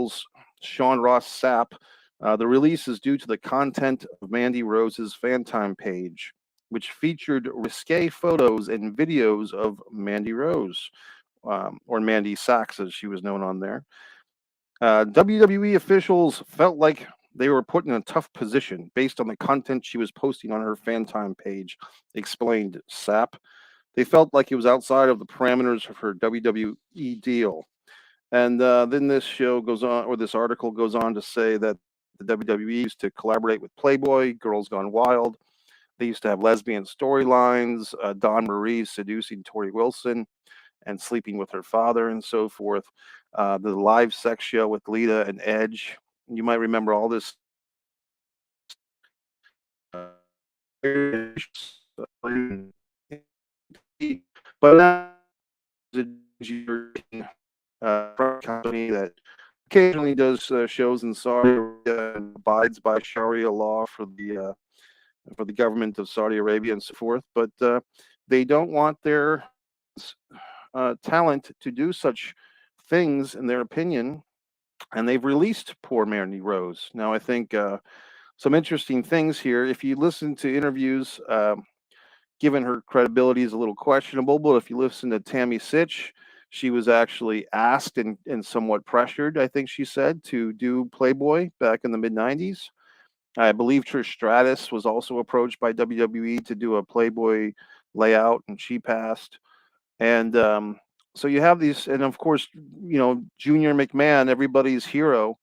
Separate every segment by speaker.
Speaker 1: officials Sean Ross Sapp, the release is due to the content of Mandy Rose's FanTime page, which featured risque photos and videos of Mandy Rose, or Mandy Sachs as she was known on there. WWE officials felt like they were put in a tough position based on the content she was posting on her FanTime page, explained Sapp. They felt like it was outside of the parameters of her WWE deal. And then this show goes on, or this article goes on to say that the WWE used to collaborate with Playboy, Girls Gone Wild. They used to have lesbian storylines, Dawn Marie seducing Tori Wilson and sleeping with her father and so forth. The live sex show with Lita and Edge. You might remember all this. But now company that occasionally does shows in Saudi Arabia and abides by Sharia law for the government of Saudi Arabia and so forth. But they don't want their talent to do such things, in their opinion, and they've released poor Mandy Rose. Now, I think some interesting things here. If you listen to interviews, given her credibility is a little questionable, but if you listen to Tammy Sitch, she was actually asked and somewhat pressured, I think she said, to do Playboy back in the mid-90s. I believe Trish Stratus was also approached by WWE to do a Playboy layout, and she passed. And so you have these, and of course, Junior McMahon, everybody's hero,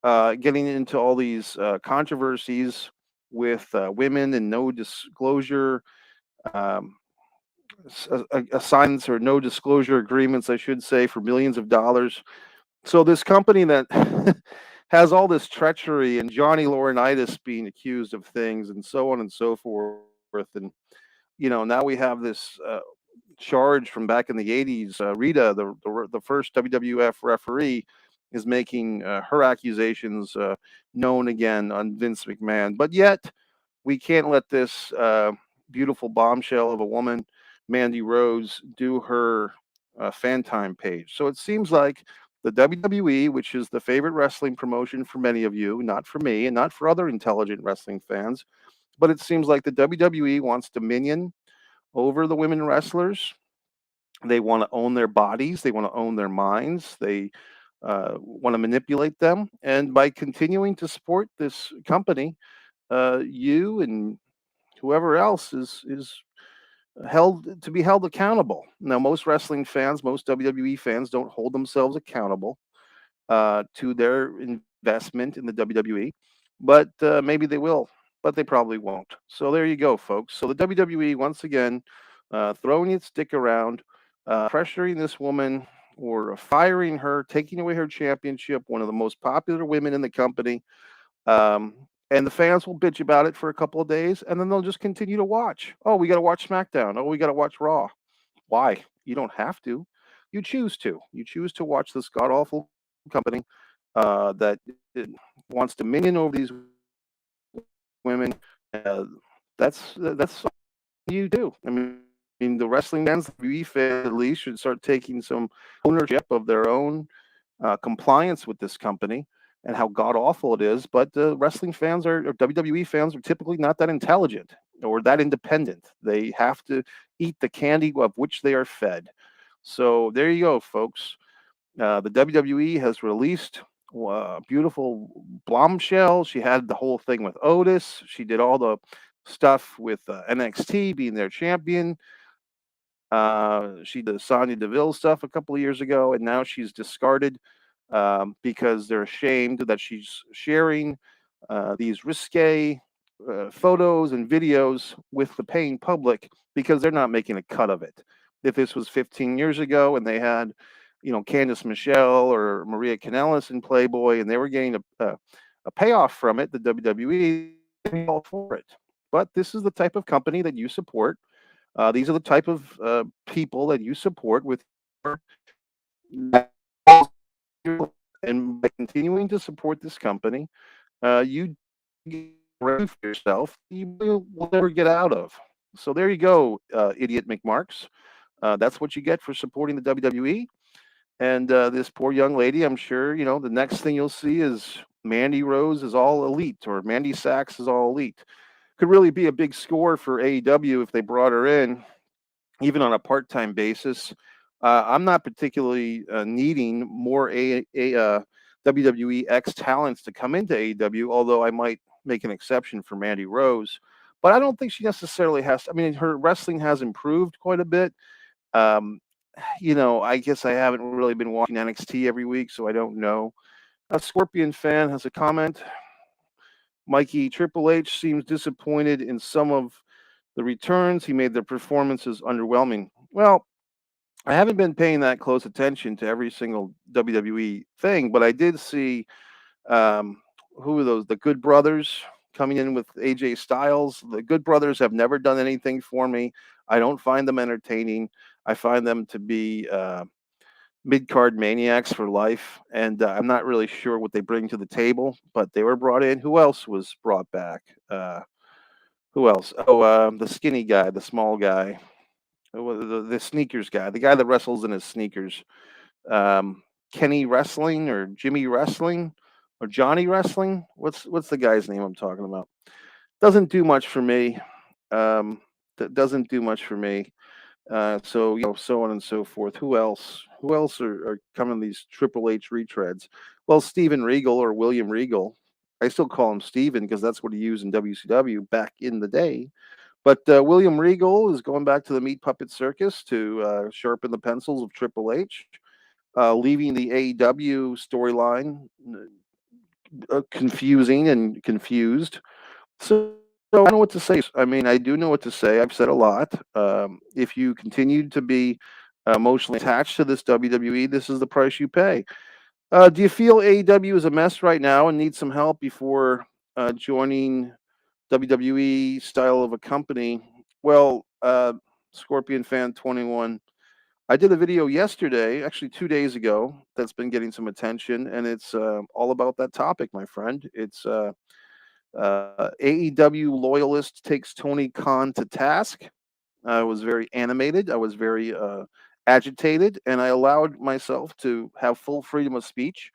Speaker 1: getting into all these controversies with women and no disclosure assignments or no disclosure agreements, I should say, for millions of dollars. So this company that has all this treachery and Johnny Laurinaitis being accused of things and so on and so forth, and now we have this charge from back in the 80s. Rita, the first WWF referee, is making her accusations known again on Vince McMahon. But yet, we can't let this beautiful bombshell of a woman, Mandy Rose, do her FanTime page. So it seems like the WWE, which is the favorite wrestling promotion for many of you, not for me and not for other intelligent wrestling fans, but it seems like the WWE wants dominion over the women wrestlers. They want to own their bodies. They want to own their minds. They want to manipulate them. And by continuing to support this company, you and whoever else is held to be held accountable. Now, most wrestling fans, most WWE fans, don't hold themselves accountable to their investment in the WWE, but maybe they will, but they probably won't. So there you go, folks. So the WWE once again throwing its stick around, pressuring this woman or firing her, taking away her championship, one of the most popular women in the company. And the fans will bitch about it for a couple of days, and then they'll just continue to watch. Oh, we got to watch SmackDown. Oh, we got to watch Raw. Why? You don't have to. You choose to. You choose to watch this god-awful company that wants dominion over these women. That's you do. I mean, the wrestling fans, the WWE fans at least, should start taking some ownership of their own compliance with this company and how god awful it is. But wrestling fans or WWE fans are typically not that intelligent or that independent. They have to eat the candy of which they are fed. So there you go, folks. The WWE has released a beautiful bombshell. She had the whole thing with Otis. She did all the stuff with NXT being their champion. She did Sonya Deville stuff a couple of years ago, and now she's discarded because they're ashamed that she's sharing these risque photos and videos with the paying public because they're not making a cut of it. If this was 15 years ago and they had, Candice Michelle or Maria Kanellis in Playboy and they were getting a payoff from it, the WWE is all for it. But this is the type of company that you support. These are the type of people that you support with and by continuing to support this company, you for yourself, you will never get out of. So there you go, idiot McMarks. That's what you get for supporting the WWE. And this poor young lady, I'm sure, the next thing you'll see is Mandy Rose is all elite or Mandy Sachs is all elite. Could really be a big score for AEW if they brought her in, even on a part-time basis. I'm not particularly needing more WWE X talents to come into AEW, although I might make an exception for Mandy Rose. But I don't think she necessarily has. I mean, her wrestling has improved quite a bit. Um, I guess I haven't really been watching NXT every week, so I don't know. A Scorpion fan has a comment. Mikey, Triple H seems disappointed in some of the returns. He made their performances underwhelming. Well, I haven't been paying that close attention to every single WWE thing, but I did see who are those? The Good Brothers coming in with AJ Styles. The Good Brothers have never done anything for me. I don't find them entertaining. I find them to be mid card maniacs for life, and I'm not really sure what they bring to the table. But they were brought in. Who else was brought back? Who else? Oh, the skinny guy, the small guy, the sneakers guy, the guy that wrestles in his sneakers. Kenny Wrestling or Jimmy Wrestling or Johnny Wrestling. What's the guy's name I'm talking about? Doesn't do much for me. Um, that doesn't do much for me. So so on and so forth. Who else? Who else are coming these Triple H retreads? Well, Steven Regal or William Regal. I still call him Steven because that's what he used in WCW back in the day. But William Regal is going back to the Meat Puppet Circus to sharpen the pencils of Triple H, leaving the AEW storyline confusing and confused. So I don't know what to say. I mean, I do know what to say. I've said a lot. If you continue to be emotionally attached to this WWE, this is the price you pay. Do you feel AEW is a mess right now and needs some help before joining WWE style of a company? Well, Scorpion Fan 21. I did a video yesterday, actually 2 days ago, that's been getting some attention, and it's all about that topic, my friend. It's AEW loyalist takes Tony Khan to task. I was very animated. I was very agitated, and I allowed myself to have full freedom of speech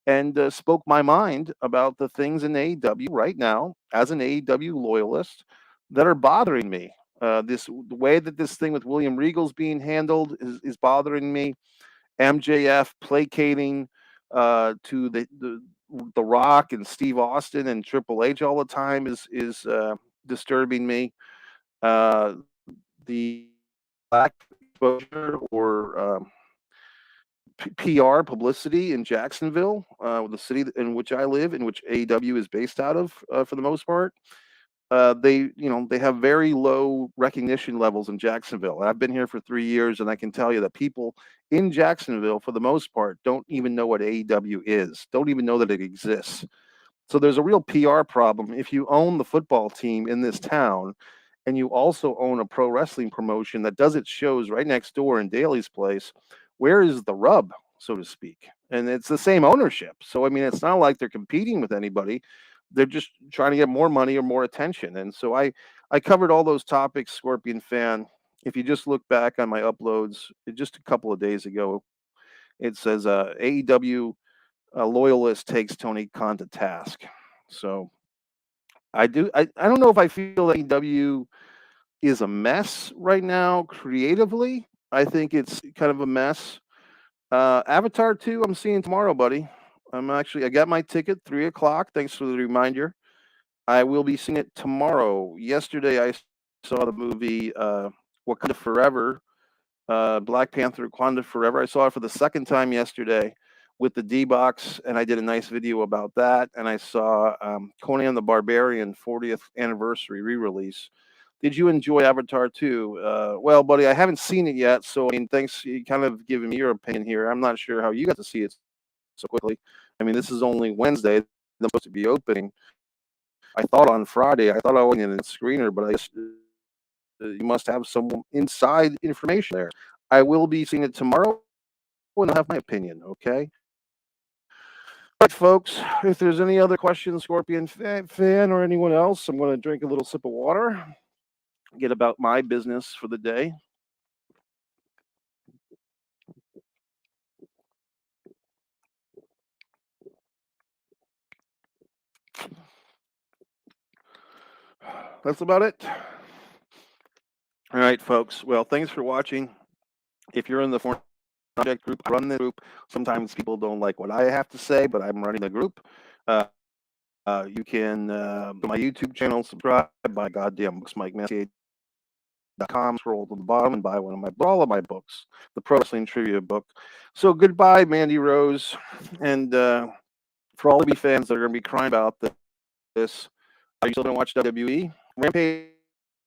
Speaker 1: and spoke my mind about the things in AEW right now as an AEW loyalist that are bothering me. The way that this thing with William Regal's being handled is bothering me. MJF placating to the Rock and Steve Austin and Triple H all the time is disturbing me. The lack of exposure or PR publicity in Jacksonville, the city in which I live, in which AEW is based out of, for the most part. They have very low recognition levels in Jacksonville. I've been here for 3 years, and I can tell you that people in Jacksonville, for the most part, don't even know what AEW is. Don't even know that it exists. So there's a real PR problem. If you own the football team in this town, and you also own a pro wrestling promotion that does its shows right next door in Daly's place, where is the rub, so to speak? And it's the same ownership. So I mean, it's not like they're competing with anybody. They're just trying to get more money or more attention. And so I covered all those topics, Scorpion Fan. If you just look back on my uploads just a couple of days ago, it says AEW loyalist takes Tony Khan to task. So I don't know if I feel that AEW is a mess right now creatively. I think it's kind of a mess. Avatar 2, I'm seeing tomorrow, buddy. I got my ticket, 3 o'clock. Thanks for the reminder. I will be seeing it tomorrow. Yesterday, I saw the movie Wakanda Forever, Black Panther Wakanda Forever. I saw it for the second time yesterday with the D box, and I did a nice video about that. And I saw Conan the Barbarian 40th anniversary re release. Did you enjoy Avatar 2? Well, buddy, I haven't seen it yet. So, I mean, thanks. You kind of giving me your opinion here. I'm not sure how you got to see it so quickly. I mean, this is only Wednesday. They're supposed to be opening. I thought on Friday, I thought I was in a screener, but I guess you must have some inside information there. I will be seeing it tomorrow and I'll have my opinion, okay? All right, folks, if there's any other questions, Scorpion fan or anyone else, I'm going to drink a little sip of water, get about my business for the day. that's about it. All right, folks. Well, thanks for watching. If you're in the Foreign Object group, I run the group. Sometimes people don't like what I have to say, but I'm running the group. You can go to my YouTube channel, subscribe, buy goddamn books, MikeMessier.com, scroll to the bottom and buy all of my books, the Pro Wrestling Trivia book. So goodbye, Mandy Rose. And for all of you fans that are going to be crying about this, are you still going to watch WWE? Rampage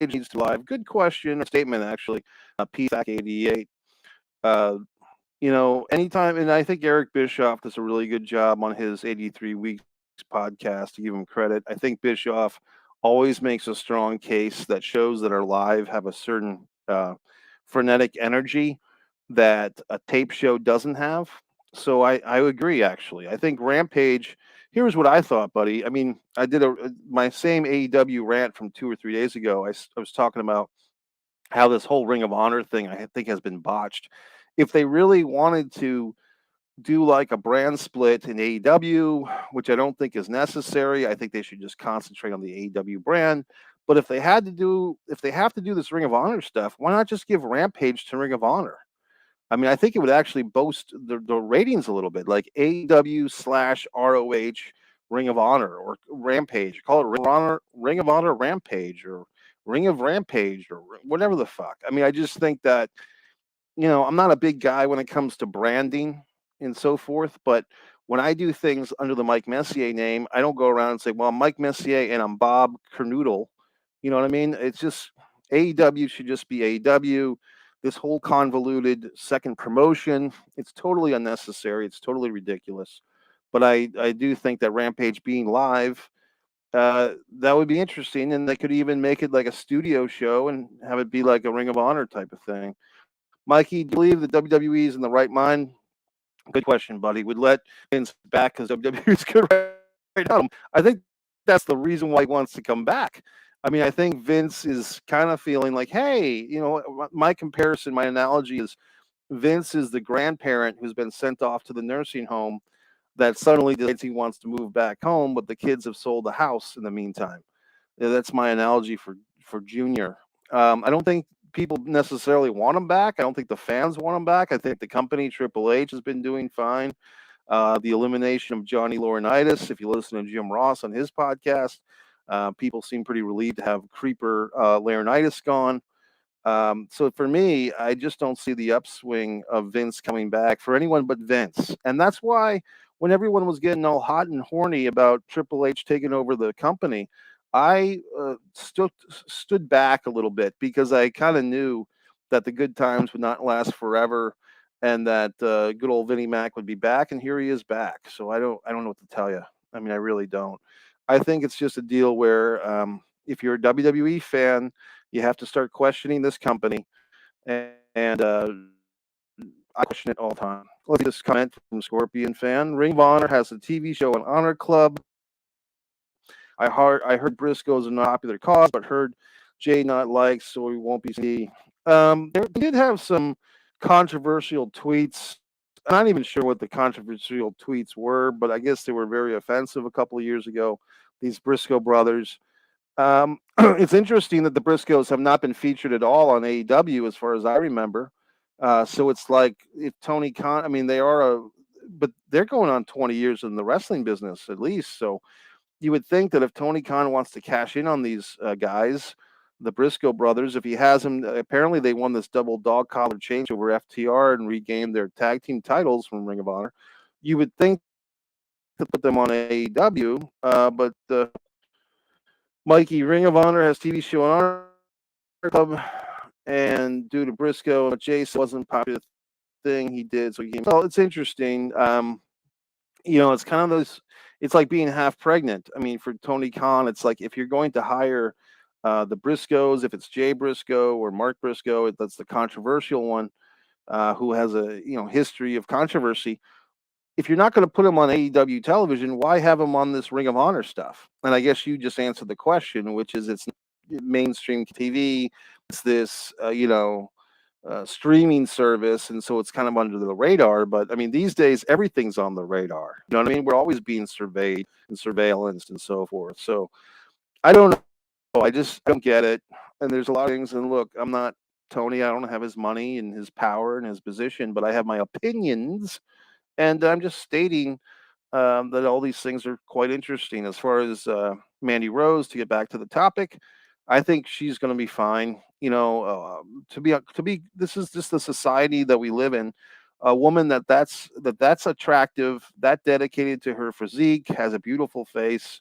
Speaker 1: needs to live. Good question, or statement, actually. PFAC88. Anytime, and I think Eric Bischoff does a really good job on his 83 Weeks podcast, to give him credit. I think Bischoff always makes a strong case that shows that our live have a certain frenetic energy that a tape show doesn't have. So I agree, actually. I think Rampage, here's what I thought, buddy. I mean, I did my same AEW rant from 2 or 3 days ago. I was talking about how this whole Ring of Honor thing, I think, has been botched. If they really wanted to do like a brand split in AEW, which I don't think is necessary, I think they should just concentrate on the AEW brand. But if they have to do this Ring of Honor stuff, why not just give Rampage to Ring of Honor? I mean, I think it would actually boost the ratings a little bit, like AEW/ROH Ring of Honor or Rampage. Call it Ring of Honor Rampage, or Ring of Rampage, or whatever the fuck. I mean, I just think that, I'm not a big guy when it comes to branding and so forth, but when I do things under the Mike Messier name, I don't go around and say, well, I'm Mike Messier and I'm Bob Kernoodle. You know what I mean? It's just, AEW should just be AEW. This whole convoluted second promotion, it's totally unnecessary. It's totally ridiculous. But I do think that Rampage being live, that would be interesting. And they could even make it like a studio show and have it be like a Ring of Honor type of thing. Mikey, do you believe the WWE is in the right mind? Good question, buddy. Would let Vince back because WWE is good right now. I think that's the reason why he wants to come back. I mean, I think Vince is kind of feeling like, hey, my comparison, my analogy is Vince is the grandparent who's been sent off to the nursing home that suddenly decides he wants to move back home, but the kids have sold the house in the meantime. That's my analogy for Junior. I don't think people necessarily want him back. I don't think the fans want him back. I think the company, Triple H, has been doing fine. The elimination of Johnny Laurinaitis, if you listen to Jim Ross on his podcast, people seem pretty relieved to have Creeper Laurinaitis gone. So for me, I just don't see the upswing of Vince coming back for anyone but Vince. And that's why when everyone was getting all hot and horny about Triple H taking over the company, I stood back a little bit because I kind of knew that the good times would not last forever, and that good old Vinnie Mac would be back, and here he is back. So I don't know what to tell you. I mean, I really don't. I think it's just a deal where if you're a WWE fan, you have to start questioning this company, and I question it all the time. Let's see this comment from Scorpion fan. Ring of Honor has a TV show on Honor Club. I heard Briscoe's a popular cause, but heard Jay not liked, so we won't be see. They did have some controversial tweets. I'm not even sure what the controversial tweets were, but I guess they were very offensive a couple of years ago. These Briscoe brothers. It's interesting that the Briscoes have not been featured at all on AEW, as far as I remember. So it's like if Tony Khan, I mean, but they're going on 20 years in the wrestling business at least. So you would think that if Tony Khan wants to cash in on these guys, the Briscoe brothers, if he has them, apparently they won this double dog collar change over FTR and regained their tag team titles from Ring of Honor. You would think to put them on AEW, but Mikey, Ring of Honor has TV show on Honor Club, and due to Briscoe, Jason wasn't a popular thing he did, so he came. So it's interesting. It's kind of those. It's like being half pregnant. I mean, for Tony Khan, it's like if you're going to hire the Briscoes, if it's Jay Briscoe or Mark Briscoe, that's the controversial one, who has a history of controversy. If you're not going to put him on AEW television, why have him on this Ring of Honor stuff? And I guess you just answered the question, which is it's mainstream TV. It's this, streaming service, and so it's kind of under the radar. But I mean, these days everything's on the radar. You know what I mean? We're always being surveyed and surveillanced and so forth. So I don't I just don't get it. And there's a lot of things. And look, I'm not Tony. I don't have his money and his power and his position, but I have my opinions. And I'm just stating that all these things are quite interesting. As far as Mandy Rose, to get back to the topic, I think she's going to be fine. This is just the society that we live in. A woman that's attractive, that dedicated to her physique, has a beautiful face,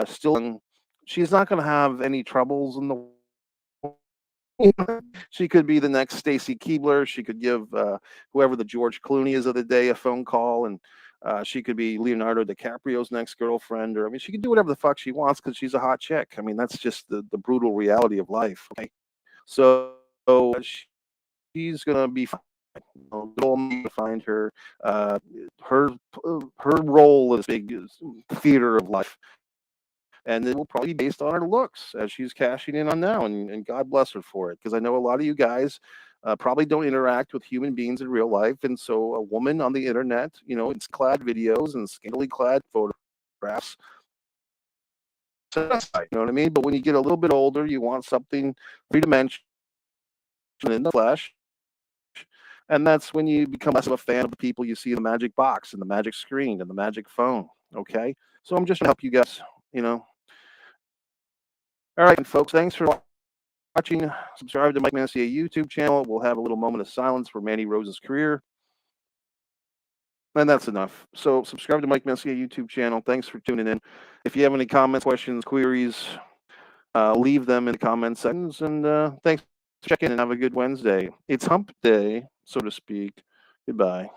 Speaker 1: still young, she's not going to have any troubles in the she could be the next Stacy Keebler. She could give whoever the George Clooney is of the day a phone call, and she could be Leonardo DiCaprio's next girlfriend. Or I mean, she can do whatever the fuck she wants because she's a hot chick. I mean, that's just the brutal reality of life. Okay, so she's gonna be fine. Little to find her. Uh, her her role is big theater of life, and it will probably be based on her looks as she's cashing in on now. And God bless her for it, because I know a lot of you guys probably don't interact with human beings in real life, and so a woman on the internet, it's clad videos and scantily clad photographs. You know what I mean? But when you get a little bit older, you want something three-dimensional in the flesh, and that's when you become less of a fan of the people you see in the magic box and the magic screen and the magic phone. Okay, so I'm just trying to help you guys. You know. All right, folks. Thanks for watching. Subscribe to Mike Messier YouTube channel. We'll have a little moment of silence for Mandy Rose's career. And that's enough. So subscribe to Mike Messier YouTube channel. Thanks for tuning in. If you have any comments, questions, queries, leave them in the comment sections. And thanks for checking in and have a good Wednesday. It's hump day, so to speak. Goodbye.